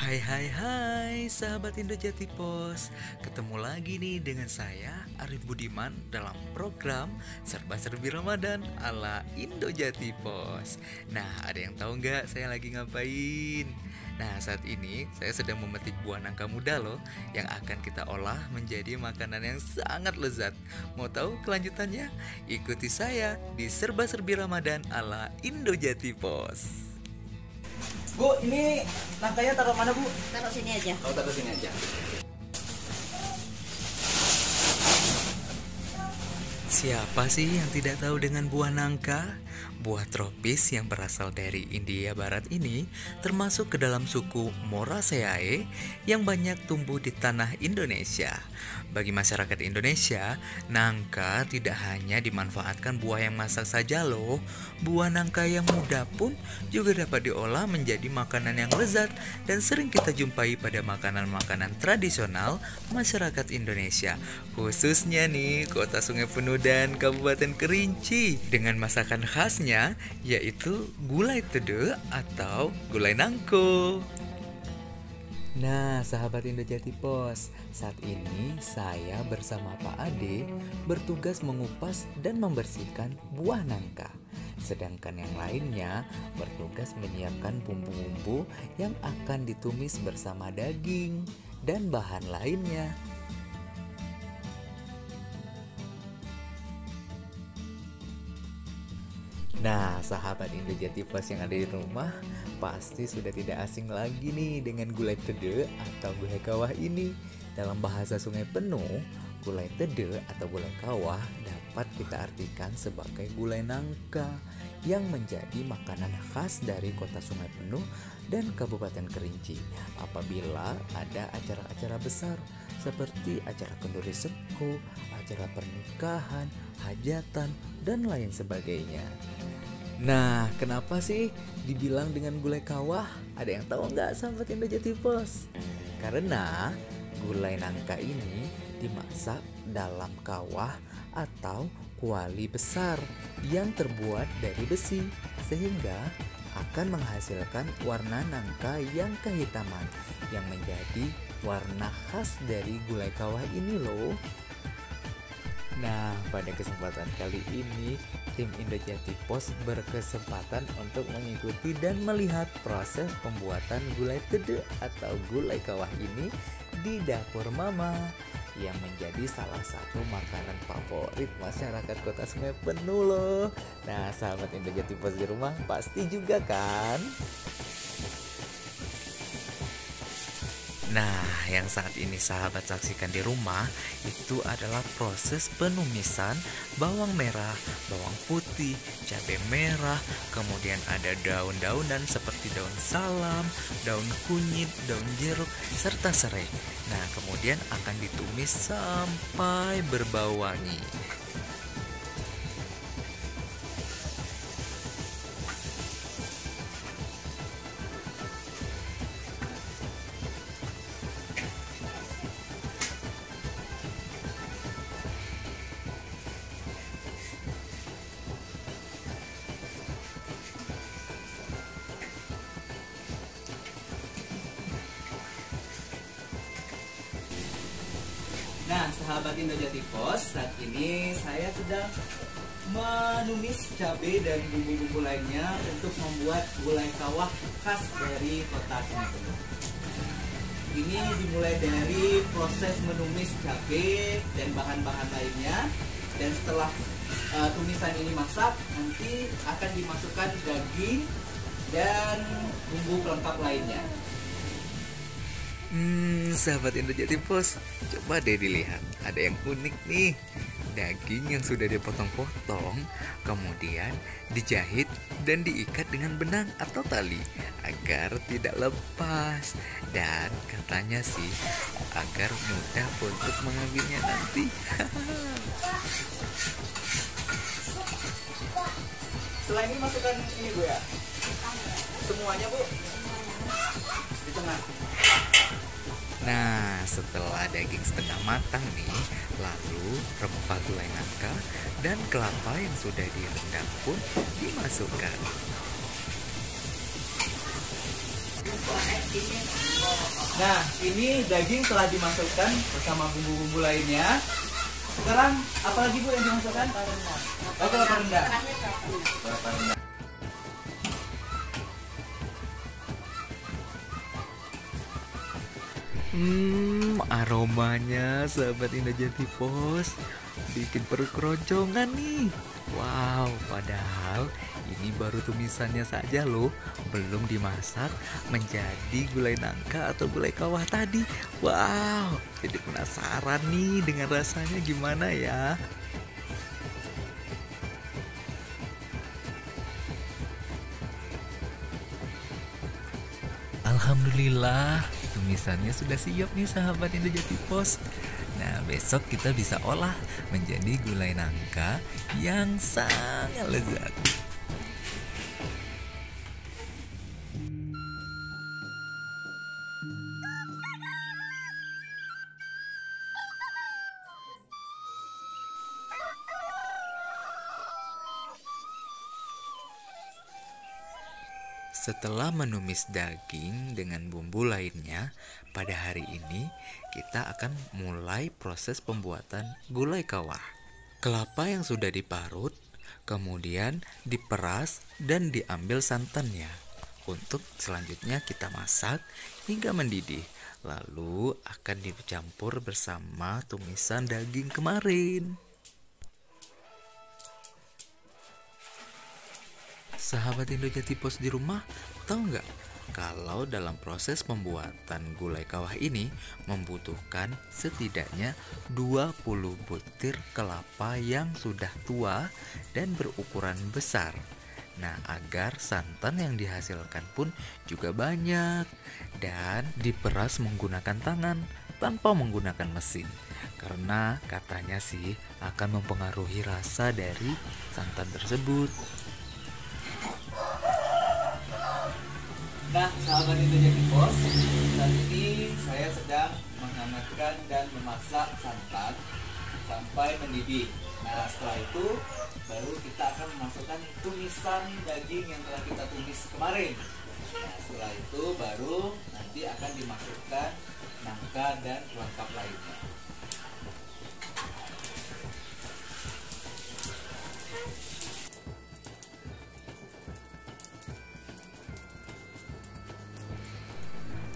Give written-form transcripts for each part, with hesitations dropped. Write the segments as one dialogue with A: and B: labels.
A: Hai hai hai sahabat Indo Jati Pos. Ketemu lagi nih dengan saya Arif Budiman dalam program Serba-serbi Ramadan ala Indo Jati Pos. Nah, ada yang tahu nggak saya lagi ngapain? Nah, saat ini saya sedang memetik buah nangka muda loh, yang akan kita olah menjadi makanan yang sangat lezat. Mau tahu kelanjutannya? Ikuti saya di Serba-serbi Ramadan ala Indo Jati Pos.
B: Bu, ini nangkanya taruh mana, Bu?
C: Taruh sini aja.
B: Oh, taruh sini aja.
A: Siapa sih yang tidak tahu dengan buah nangka? Buah tropis yang berasal dari India Barat ini termasuk ke dalam suku Moraceae yang banyak tumbuh di tanah Indonesia. Bagi masyarakat Indonesia, nangka tidak hanya dimanfaatkan buah yang masak saja loh. Buah nangka yang muda pun juga dapat diolah menjadi makanan yang lezat dan sering kita jumpai pada makanan-makanan tradisional masyarakat Indonesia, khususnya nih Kota Sungai Penuh dan Kabupaten Kerinci dengan masakan khasnya yaitu gulai tede atau gulai nangko. Nah, sahabat Indo Jati Pos, saat ini saya bersama Pak Ade bertugas mengupas dan membersihkan buah nangka. Sedangkan yang lainnya bertugas menyiapkan bumbu-bumbu yang akan ditumis bersama daging dan bahan lainnya. Nah, sahabat Indo Jati Pos yang ada di rumah pasti sudah tidak asing lagi nih dengan gulai tede atau gulai kawah ini. Dalam bahasa Sungai Penuh, gulai tede atau gulai kawah dapat kita artikan sebagai gulai nangka yang menjadi makanan khas dari Kota Sungai Penuh dan Kabupaten Kerinci apabila ada acara-acara besar seperti acara kenduri seko, acara pernikahan, hajatan, dan lain sebagainya. Nah, kenapa sih dibilang dengan gulai kawah? Ada yang tahu nggak sahabat Indo Jati Pos? Karena gulai nangka ini dimasak dalam kawah atau kuali besar yang terbuat dari besi, sehingga akan menghasilkan warna nangka yang kehitaman yang menjadi warna khas dari gulai kawah ini loh. Nah, pada kesempatan kali ini tim Indo Jati Pos berkesempatan untuk mengikuti dan melihat proses pembuatan gulai tede atau gulai kawah ini di dapur Mama yang menjadi salah satu makanan favorit masyarakat Kota Sungai Penuh loh. Nah, sahabat Indo Jati Pos di rumah pasti juga kan? Nah, yang saat ini sahabat saksikan di rumah itu adalah proses penumisan bawang merah, bawang putih, cabai merah, kemudian ada daun-daunan seperti daun salam, daun kunyit, daun jeruk, serta serai. Nah, kemudian akan ditumis sampai berbau wangi.
B: Nah, sahabat Indo Jati Pos, saat ini saya sedang menumis cabai dan bumbu-bumbu lainnya untuk membuat gulai kawah khas dari Kota Sungai Penuh. Ini dimulai dari proses menumis cabai dan bahan-bahan lainnya, dan setelah tumisan ini masak, nanti akan dimasukkan daging dan bumbu pelengkap lainnya.
A: Sahabat Indo Jati Pos, coba deh dilihat, ada yang unik nih. Daging yang sudah dipotong-potong, kemudian dijahit dan diikat dengan benang atau tali agar tidak lepas. Dan katanya sih agar mudah untuk mengambilnya nanti.
B: Setelah ini masukkan ini, Bu, ya. Semuanya, Bu. Di tengah.
A: Nah, setelah daging setengah matang nih, lalu rempah gulai nangka dan kelapa yang sudah direndam pun dimasukkan.
B: Nah, ini daging telah dimasukkan bersama bumbu-bumbu lainnya. Sekarang apa lagi Bu yang dimasukkan? Kelapa rendah. Kelapa rendah.
A: Aromanya sahabat Indah Jati Pos bikin perut keroncongan nih. Wow, padahal ini baru tumisannya saja loh, belum dimasak menjadi gulai nangka atau gulai kawah tadi. Wow, jadi penasaran nih dengan rasanya gimana ya. Alhamdulillah, tumisannya sudah siap nih sahabat Indo Jati Pos. Nah, besok kita bisa olah menjadi gulai nangka yang sangat lezat. Setelah menumis daging dengan bumbu lainnya, pada hari ini kita akan mulai proses pembuatan gulai kawah. Kelapa yang sudah diparut, kemudian diperas dan diambil santannya. Untuk selanjutnya kita masak hingga mendidih, lalu akan dicampur bersama tumisan daging kemarin. Sahabat Indo Jati Pos di rumah, tahu nggak kalau dalam proses pembuatan gulai kawah ini membutuhkan setidaknya 20 butir kelapa yang sudah tua dan berukuran besar. Nah, agar santan yang dihasilkan pun juga banyak dan diperas menggunakan tangan tanpa menggunakan mesin. Karena katanya sih akan mempengaruhi rasa dari santan tersebut.
B: Nah, sahabat Indo Jati Pos, saat ini saya sedang menghangatkan dan memasak santan sampai mendidih. Nah, setelah itu baru kita akan memasukkan tumisan daging yang telah kita tumis kemarin. Nah, setelah itu baru nanti akan dimasukkan nangka dan pelengkap lainnya.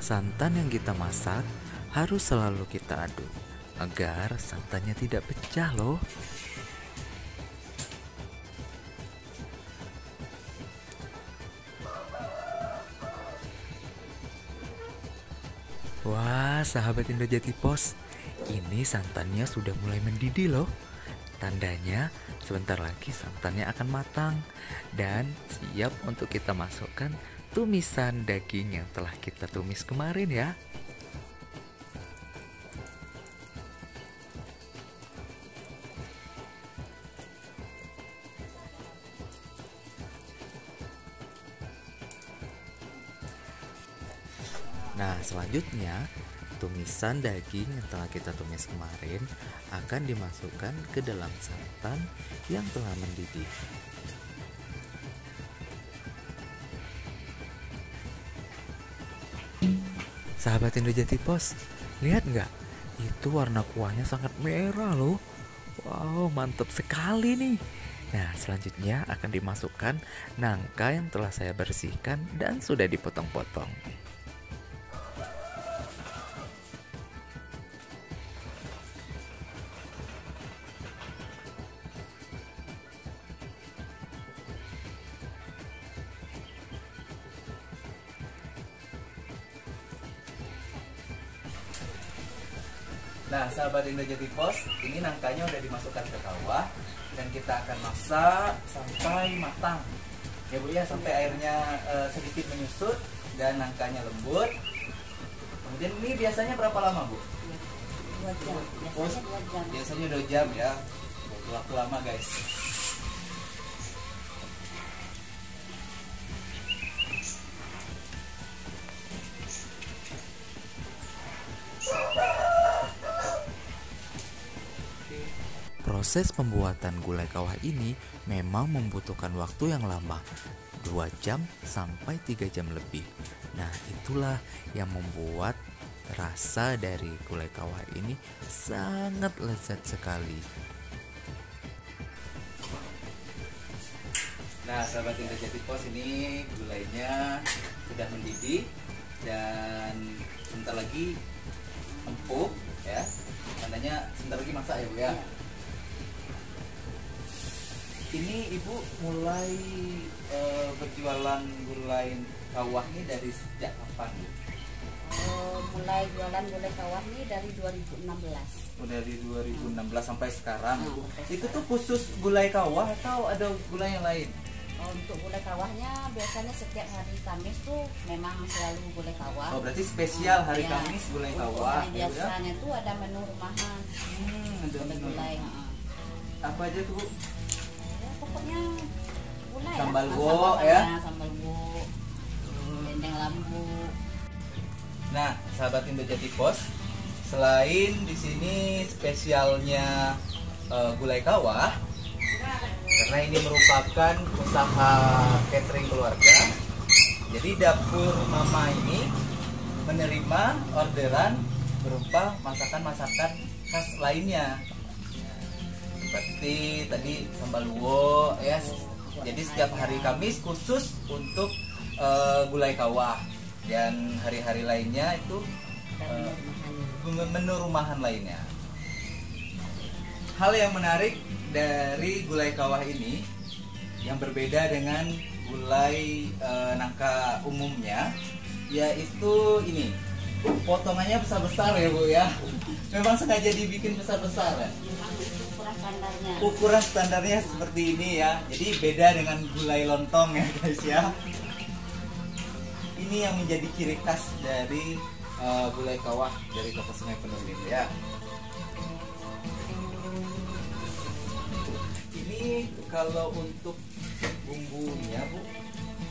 A: Santan yang kita masak harus selalu kita aduk agar santannya tidak pecah loh. Wah, sahabat Indo Jati Pos, ini santannya sudah mulai mendidih loh. Tandanya sebentar lagi santannya akan matang dan siap untuk kita masukkan tumisan daging yang telah kita tumis kemarin ya. Nah, selanjutnya tumisan daging yang telah kita tumis kemarin akan dimasukkan ke dalam santan yang telah mendidih. Sahabat Indo Jati Pos, lihat nggak? Itu warna kuahnya sangat merah loh. Wow, mantap sekali nih. Nah, selanjutnya akan dimasukkan nangka yang telah saya bersihkan dan sudah dipotong-potong.
B: Nah, sahabat Indo Jati Pos, ini nangkanya udah dimasukkan ke kawah dan kita akan masak sampai matang. Ya Bu ya, sampai airnya sedikit menyusut dan nangkanya lembut. Kemudian ini biasanya berapa lama Bu?
C: 2 jam.
B: Biasanya 2 jam ya. Waktu lama guys.
A: Proses pembuatan gulai kawah ini memang membutuhkan waktu yang lama, 2 jam sampai 3 jam lebih. Nah, itulah yang membuat rasa dari gulai kawah ini sangat lezat sekali.
B: Nah, sahabat Indo Jati Pos, ini gulainya sudah mendidih dan sebentar lagi empuk ya. Tandanya sebentar lagi masak ya Bu ya. Ini Ibu mulai berjualan gulai kawah ini dari sejak kapan Bu?
C: Mulai jualan gulai kawah ini dari 2016.
B: Dari 2016 sampai sekarang. Itu tuh khusus gulai kawah atau ada gulai yang lain?
C: Untuk gulai kawahnya biasanya setiap hari Kamis tuh memang selalu gulai kawah.
B: Oh, berarti spesial hari
C: Ya.
B: Kamis gulai
C: Untuk
B: kawah
C: hari
B: ya, Bu, ya?
C: biasanya tuh ada menu rumahan.
B: Ada
C: Ada
B: menu.
C: gulai.
B: Apa aja tuh Bu?
C: Ya, pokoknya gulai
B: Sambal
C: ya.
B: wo, ya?
C: Sambal wo, dendeng lambu.
B: Nah, sahabat Indo Jati Pos, selain di sini spesialnya gulai kawah, karena ini merupakan usaha catering keluarga, jadi dapur Mama ini menerima orderan berupa masakan-masakan khas lainnya, seperti tadi sambal wo ya. Jadi setiap hari Kamis khusus untuk gulai kawah, dan hari-hari lainnya itu menu rumahan lainnya. Hal yang menarik dari gulai kawah ini yang berbeda dengan gulai nangka umumnya, yaitu ini potongannya besar-besar ya Bu ya. Memang sengaja dibikin besar-besar ya.
C: Memang ukuran standarnya.
B: Ukuran standarnya seperti ini ya. Jadi beda dengan gulai lontong ya guys ya. Ini yang menjadi ciri khas dari gulai kawah dari Kota Sungai Penuh ini ya. Ini kalau untuk bumbunya Bu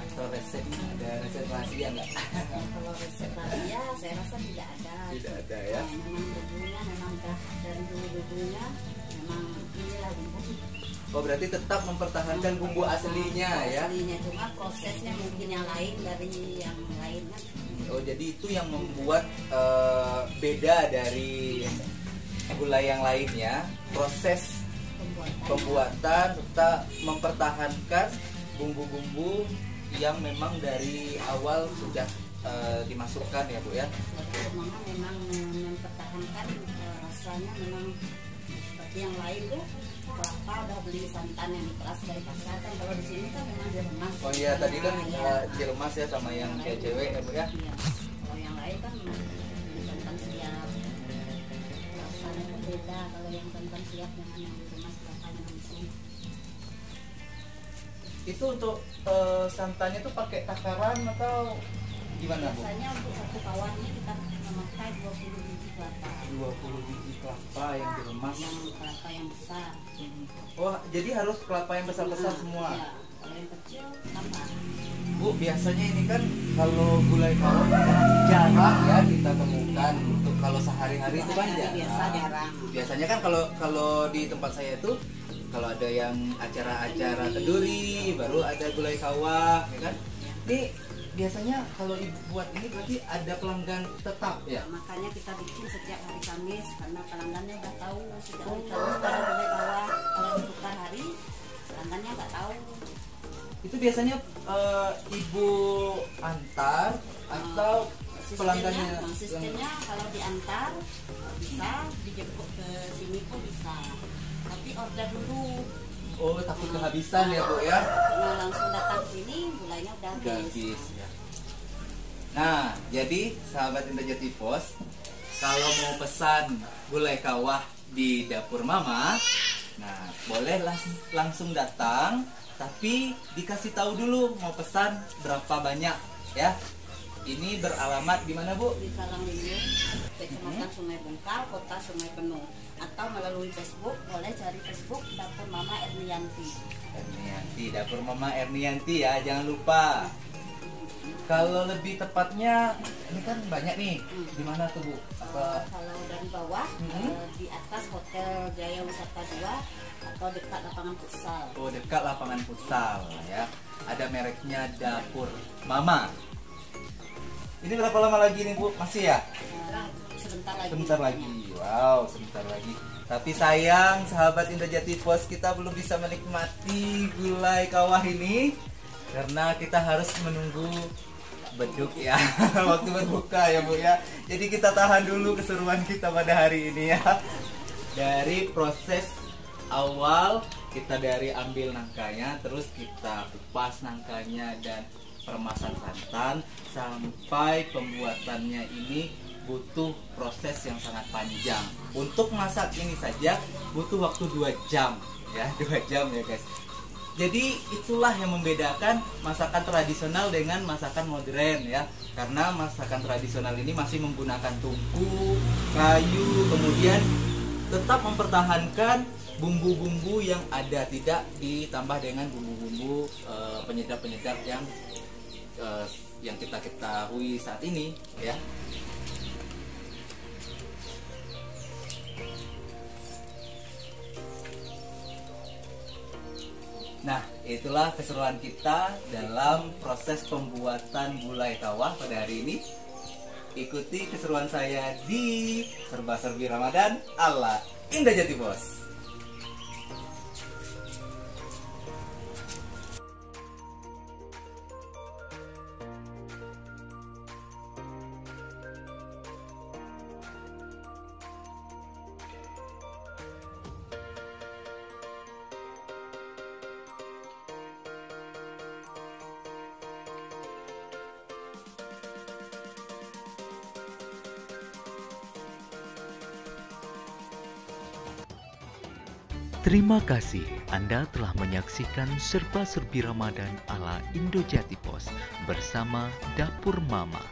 B: atau resep, ada resep rahasia nggak?
C: Kalau resep rahasia saya rasa tidak ada.
B: Tidak ada ya.
C: Memang bumbunya memang dah dari dulu bumbunya memang inilah bumbu.
B: Oh, berarti tetap mempertahankan bumbu aslinya ya.
C: Aslinya, cuma prosesnya mungkin yang lain dari yang lainnya.
B: Oh, jadi itu yang membuat beda dari gulai yang lainnya, proses pembuatan serta mempertahankan bumbu-bumbu yang memang dari awal sudah dimasukkan ya Bu ya.
C: Memang mempertahankan rasanya memang seperti yang lain tuh. Kelapa udah beli santan yang diperas dari pasar kan, kalau di sini kan memang diremas.
B: Oh iya, tadi kan
C: Ya.
B: diremas ya sama yang cewek ya Bu ya.
C: Iya. Kalau yang lain kan beli santan siap. Rasanya kan beda kalau yang santan siap dengan yang diremas kelapanya langsung.
B: Itu untuk santannya tuh pakai takaran atau gimana Bu?
C: Biasanya untuk satu kawan ini kita memakai 20 biji kelapa.
B: 20 biji kelapa yang diremas.
C: Yang kelapa yang besar.
B: Oh, jadi harus kelapa yang besar-besar semua.
C: Iya. Kalau yang kecil tambah.
B: Bu, biasanya ini kan kalau gulai kawah jarang ya kita temukan untuk kalau sehari-hari itu kan
C: Sehari-hari
B: jarang.
C: biasa jarang.
B: Biasanya kan kalau di tempat saya itu kalau ada yang acara-acara kenduri baru ada gulai kawah ya kan. Ini biasanya kalau ibu buat ini berarti ada pelanggan tetap ya.
C: Makanya kita bikin setiap hari Kamis karena pelanggannya udah tahu setiap hari Kamis ada gulai kawah. Kalau ditukar hari pelanggannya nggak tahu.
B: Itu biasanya ibu antar atau pelanggannya?
C: Sistemnya kalau diantar bisa, dijemput ke sini pun bisa. Tapi order dulu.
B: Oh, takut kehabisan ya Bu ya.
C: Kalau langsung datang sini gulainya udah
B: Udah
C: habis.
B: habis ya. Nah, jadi sahabat Indo Jati Pos, kalau mau pesan gulai kawah di dapur Mama, nah boleh langsung datang, tapi dikasih tahu dulu mau pesan berapa banyak ya. Ini beralamat di mana Bu?
C: Di Kalangliyung, Kecamatan Sungai Bungkal, Kota Sungai Penuh. Atau melalui Facebook, boleh cari Facebook Dapur Mama Ernianti.
B: Ernianti, dapur Mama Ernianti ya, jangan lupa. Kalau lebih tepatnya, ini kan banyak nih. Di mana tuh Bu? Apa?
C: Kalau dari bawah, di atas Hotel Jaya Wisata 2 atau dekat lapangan futsal.
B: Oh, dekat lapangan futsal ya. Ada mereknya Dapur Mama. Ini berapa lama lagi nih Bu? Masih ya?
C: Sebentar lagi.
B: Sebentar lagi. Wow, sebentar lagi. Tapi sayang sahabat Indojati Pos, kita belum bisa menikmati gulai kawah ini karena kita harus menunggu beduk ya. Waktu berbuka ya Bu ya. Jadi kita tahan dulu keseruan kita pada hari ini ya. Dari proses awal kita dari ambil nangkanya, terus kita kupas nangkanya dan peremasan santan sampai pembuatannya ini butuh proses yang sangat panjang. Untuk masak ini saja butuh waktu 2 jam ya, 2 jam ya guys. Jadi itulah yang membedakan masakan tradisional dengan masakan modern ya. Karena masakan tradisional ini masih menggunakan tungku, kayu, kemudian tetap mempertahankan bumbu-bumbu yang ada, tidak ditambah dengan bumbu-bumbu penyedap-penyedap yang kita ketahui saat ini ya. Nah, itulah keseruan kita dalam proses pembuatan gulai kawah pada hari ini. Ikuti keseruan saya di Serba-Serbi Ramadan ala Indojati Pos.
A: Terima kasih Anda telah menyaksikan Serba-Serbi Ramadan ala Indojati Pos bersama Dapur Mama.